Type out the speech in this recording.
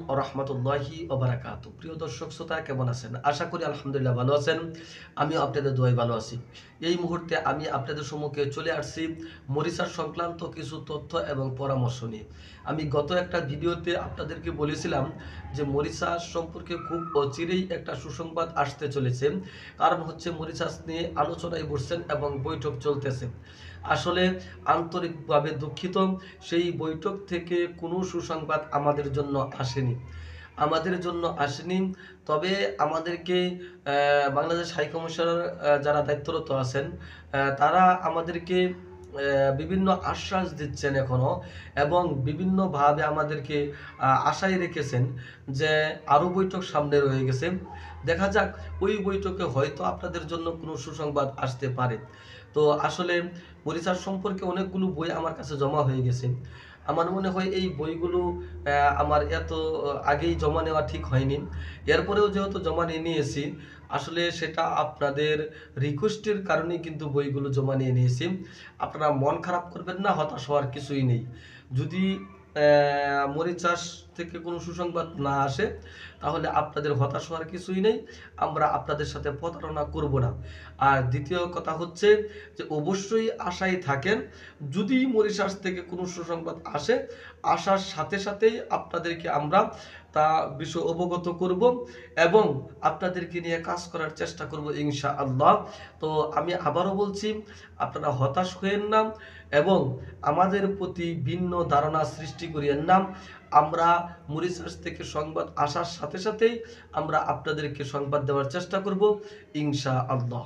ওয়া রাহমাতুল্লাহি ওয়া বারাকাতুহু। প্রিয় দর্শক শ্রোতা, কেমন আছেন? আশা করি আলহামদুলিল্লাহ ভালো আছেন। আমিও আপনাদের দোয়ায় ভালো আছি। এই মুহূর্তে আমি আপনাদের সম্মুখে চলে আসছি মরিচা সংক্রান্ত কিছু তথ্য এবং পরামর্শ নিয়ে। আমি গত একটা ভিডিওতে আপনাদেরকে বলেছিলাম যে মরিচা সম্পর্কে খুব অচিরেই একটা সুসংবাদ আসতে চলেছে। কারণ হচ্ছে মরিচা নিয়ে আলোচনায় বসছেন এবং বৈঠক চলতেছে। আসলে আন্তরিকভাবে দুঃখিত, সেই বৈঠক থেকে কোনো সুসংবাদ আমাদের জন্য আসেনি। তবে আমাদেরকে বাংলাদেশ হাই কমিশনার যারা দায়িত্বরত আছেন তারা আমাদেরকে বিভিন্ন আশ্বাস দিচ্ছেন এখনো, এবং বিভিন্নভাবে আমাদেরকে আশায় রেখেছেন যে আরও বৈঠক সামনে রয়ে গেছে। দেখা যাক, ওই বৈঠকে হয়তো আপনাদের জন্য কোনো সুসংবাদ আসতে পারে। তো আসলে মরিচার সম্পর্কে অনেকগুলো বই আমার কাছে জমা হয়ে গেছে। আমার মনে হয় এই বইগুলো আমার এত আগেই জমা নেওয়া ঠিক হয়নি। এরপরেও যেহেতু জমা নিয়েছি, আসলে সেটা আপনাদের রিকোয়েস্টের কারণেই কিন্তু বইগুলো জমা নিয়েছি। আপনারা মন খারাপ করবেন না, হতাশ হওয়ার কিছুই নেই। যদি মরিচাষ থেকে কোনো সুসংবাদ না আসে, তাহলে আপনাদের হতাশ হওয়ার কিছুই নেই। আমরা আপনাদের সাথে প্রতারণা করব না। আর দ্বিতীয় কথা হচ্ছে যে অবশ্যই আশায় থাকেন, যদি মরিশাস থেকে কোনো সুসংবাদ আসে, আসার সাথে সাথেই আপনাদেরকে আমরা তা বিষয় অবগত করব এবং আপনাদেরকে নিয়ে কাজ করার চেষ্টা করব ইনশাআল্লাহ। তো আমি আবারও বলছি, আপনারা হতাশ হয়েন না এবং আমাদের প্রতি ভিন্ন ধারণা সৃষ্টি করিয়েন না। আমরা মরিশাস থেকে সংবাদ আসার সাথে সাথেই আমরা আপনাদেরকে সংবাদ দেওয়ার চেষ্টা করব ইনশাআল্লাহ।